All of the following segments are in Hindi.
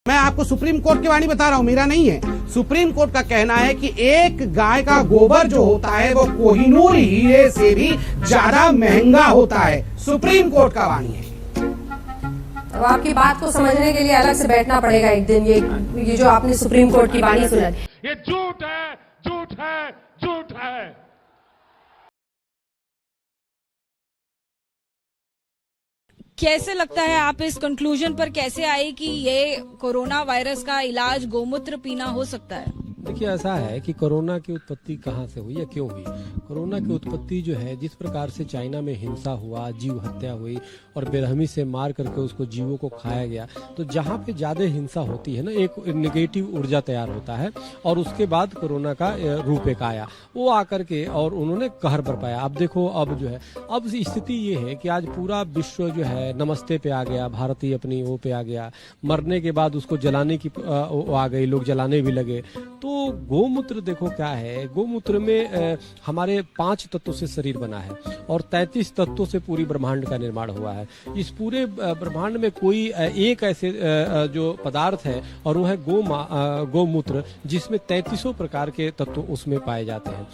मैं आपको सुप्रीम कोर्ट की वाणी बता रहा हूं, मेरा नहीं है। सुप्रीम कोर्ट का कहना है कि एक गाय का गोबर जो होता है वो कोहिनूर हीरे से भी ज्यादा महंगा होता है। सुप्रीम कोर्ट का वाणी है। अब आपकी बात को समझने के लिए अलग से बैठना पड़ेगा एक दिन। ये जो आपने सुप्रीम कोर्ट की वाणी सुना, ये झूठ है, झूठ है, झूठ है। कैसे लगता है, आप इस कंक्लूजन पर कैसे आए कि ये कोरोना वायरस का इलाज गोमूत्र पीना हो सकता है? देखिए, ऐसा है कि कोरोना की उत्पत्ति कहाँ से हुई या क्यों हुई। कोरोना की उत्पत्ति जो है, जिस प्रकार से चाइना में हिंसा हुआ, जीव हत्या हुई और बेरहमी से मार करके उसको जीवों को खाया गया, तो जहाँ पे ज्यादा हिंसा होती है ना, एक नेगेटिव ऊर्जा तैयार होता है और उसके बाद कोरोना का रूप एक आया, वो आकर के और उन्होंने कहर बरपाया। अब देखो, अब जो है, अब स्थिति ये है कि आज पूरा विश्व जो है नमस्ते पे आ गया, भारतीय अपनी वो पे आ गया। मरने के बाद उसको जलाने की आ गई, लोग जलाने भी लगे। तो गोमूत्र देखो क्या है, गोमूत्र में हमारे 5 तत्वों से शरीर बना है और 33 तत्वों से पूरी ब्रह्मांड का निर्माण हुआ है। इस पूरे ब्रह्मांड में कोई एक ऐसे जो पदार्थ है और वो है गोमूत्र, जिसमें 33 प्रकार के तत्व उसमें पाए जाते हैं।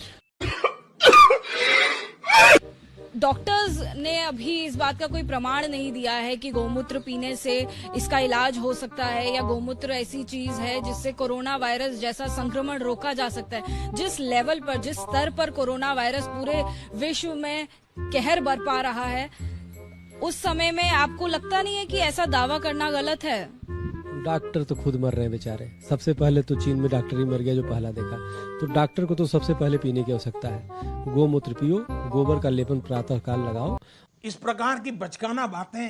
डॉक्टर्स ने अभी इस बात का कोई प्रमाण नहीं दिया है कि गोमूत्र पीने से इसका इलाज हो सकता है या गोमूत्र ऐसी चीज है जिससे कोरोना वायरस जैसा संक्रमण रोका जा सकता है। जिस लेवल पर, जिस स्तर पर कोरोना वायरस पूरे विश्व में कहर बरपा रहा है, उस समय में आपको लगता नहीं है कि ऐसा दावा करना गलत है? डॉक्टर तो खुद मर रहे हैं बेचारे। सबसे पहले तो चीन में डॉक्टर ही मर गया जो पहला देखा, तो डॉक्टर को तो सबसे पहले पीने की आवश्यकता है। गोमूत्र पियो, गोबर का लेपन प्रातः काल लगाओ। इस प्रकार की बचकाना बातें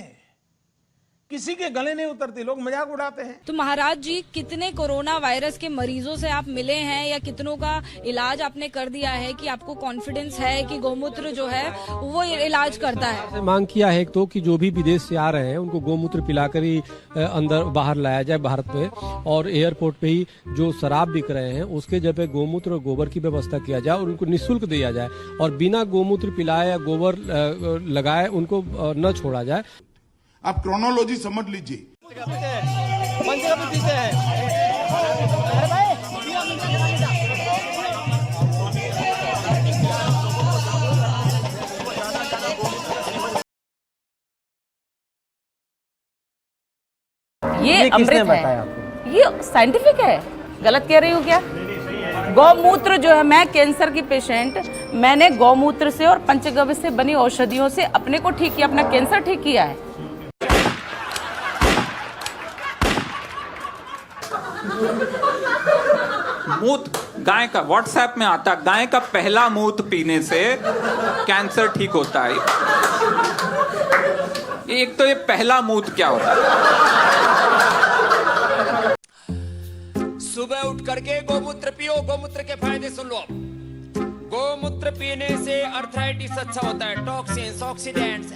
किसी के गले नहीं उतरती, लोग मजाक उड़ाते हैं। तो महाराज जी, कितने कोरोना वायरस के मरीजों से आप मिले हैं या कितनों का इलाज आपने कर दिया है कि आपको कॉन्फिडेंस है कि गोमूत्र जो है वो इलाज करता है? मांग किया है तो कि जो भी विदेश से आ रहे हैं उनको गोमूत्र पिलाकर ही अंदर बाहर लाया जाए भारत में, और एयरपोर्ट पे ही जो शराब बिक रहे हैं उसके जगह गोमूत्र और गोबर की व्यवस्था किया जाए और उनको निःशुल्क दिया जाए, और बिना गोमूत्र पिलाए या गोबर लगाए उनको न छोड़ा जाए। आप क्रोनोलॉजी समझ लीजिए। ये अमृत है, ये साइंटिफिक है। गलत कह रही हूँ क्या? गौमूत्र जो है, मैं कैंसर की पेशेंट, मैंने गौमूत्र से और पंचगव्य से बनी औषधियों से अपने को ठीक किया, अपना कैंसर ठीक किया है। मूत गाय का व्हाट्सएप में आता, गाय का पहला मूत पीने से कैंसर ठीक होता है। एक तो ये पहला मूत क्या होता है? सुबह उठ करके गोमूत्र पियो, गोमूत्र के फायदे सुन लो आप। गोमूत्र पीने से अर्थराइटिस अच्छा होता है, टॉक्सिन्स, ऑक्सीडेंट्स,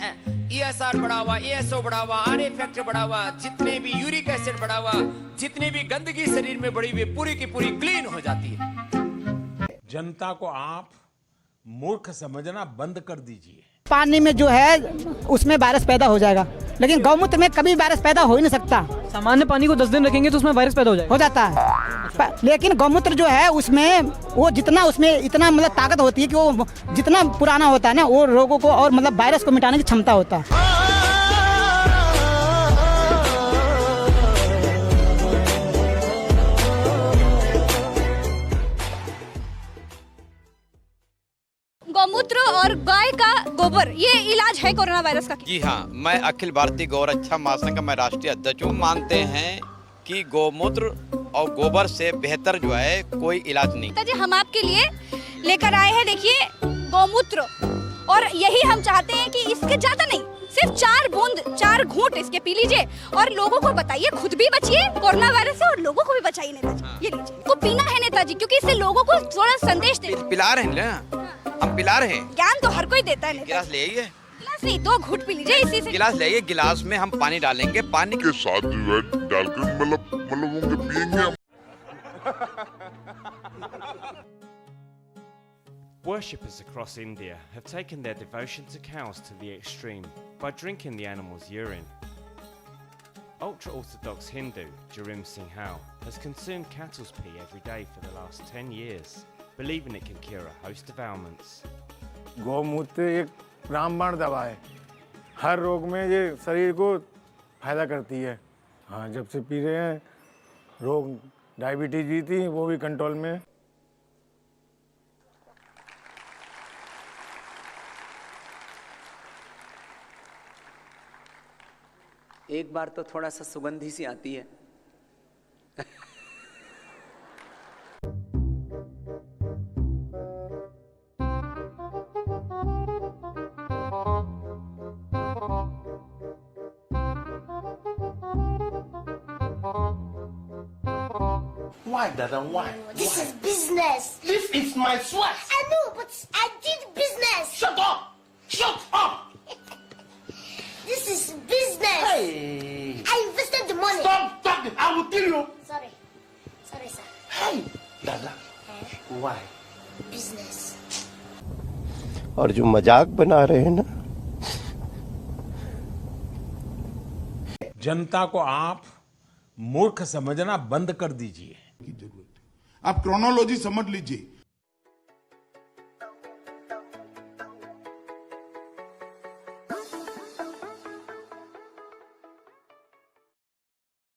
ESR बढ़ा हुआ, ESO बढ़ा हुआ, RA फैक्टर बढ़ा हुआ, जितने भी यूरिक एसिड बढ़ा हुआ, जितनी भी गंदगी शरीर में बढ़ी हुई पूरी की पूरी क्लीन हो जाती है। जनता को आप मूर्ख समझना बंद कर दीजिए। पानी में जो है उसमें वायरस पैदा हो जाएगा, लेकिन गौमूत्र में कभी वायरस पैदा हो ही नहीं सकता। सामान्य पानी को 10 दिन रखेंगे तो उसमें वायरस पैदा हो जाता है। लेकिन गौमूत्र जो है उसमें वो जितना, उसमें इतना मतलब ताकत होती है कि वो जितना पुराना होता है ना, वो रोगों को और मतलब वायरस को मिटाने की क्षमता होता है। गोमूत्र और गाय का गोबर, ये इलाज है कोरोना वायरस का? जी हाँ, मैं अखिल भारतीय गौरक्षा महासंघ का मैं राष्ट्रीय अध्यक्ष हूँ। मानते हैं कि गोमूत्र और गोबर से बेहतर जो है कोई इलाज नहीं। जी, हम आपके लिए लेकर आए हैं, देखिए, गोमूत्र, और यही हम चाहते हैं कि इसके ज्यादा नहीं, सिर्फ 4 बूंद, 4 घूंट इसके पी लीजिए और लोगों को बताइए, खुद भी बचिए कोरोना वायरस से और लोगों को भी बचाइए। नेताजी, ये लीजिए, को पीना है नेताजी, क्योंकि इससे लोगों को थोड़ा संदेश दे। पिला रहे हैं, हम पिला रहे हैं। ज्ञान तो हर कोई देता है। गिलास ले आइए। गिलास नहीं, 2 घूंट पी लीजिए इसी से। गिलास ले आइए, गिलास में हम पानी डालेंगे, पानी के साथ जो है डालकर मतलब वो पिएंगे। Worshippers across India have taken their devotion to cows to the extreme by drinking the animals' urine. Ultra-Orthodox Hindu Jarim Singh Howe has consumed cattle's pee every day for the last 10 years, believing it can cure a host of ailments. गौमूत्र एक रामबाण दवा है, हर रोग में ये शरीर को फायदा करती है। हाँ, जब से पी रहे हैं, रोग डायबिटीज भी थी वो भी कंट्रोल में। एक बार तो थोड़ा सा सुगंधी सी आती है। Why, Dada? Why? This is business. This is my sweat. I know, but I did business. Shut up! Shut up! This is business. Hey! I invested the money. Stop talking! I will kill you. Sorry. Sorry, sir. Hey, Dada. Why? Business. और जो मजाक बना रहे हैं ना, जनता को आप मूर्ख समझना बंद कर दीजिए। की जरूरत है। आप क्रोनोलॉजी समझ लीजिए।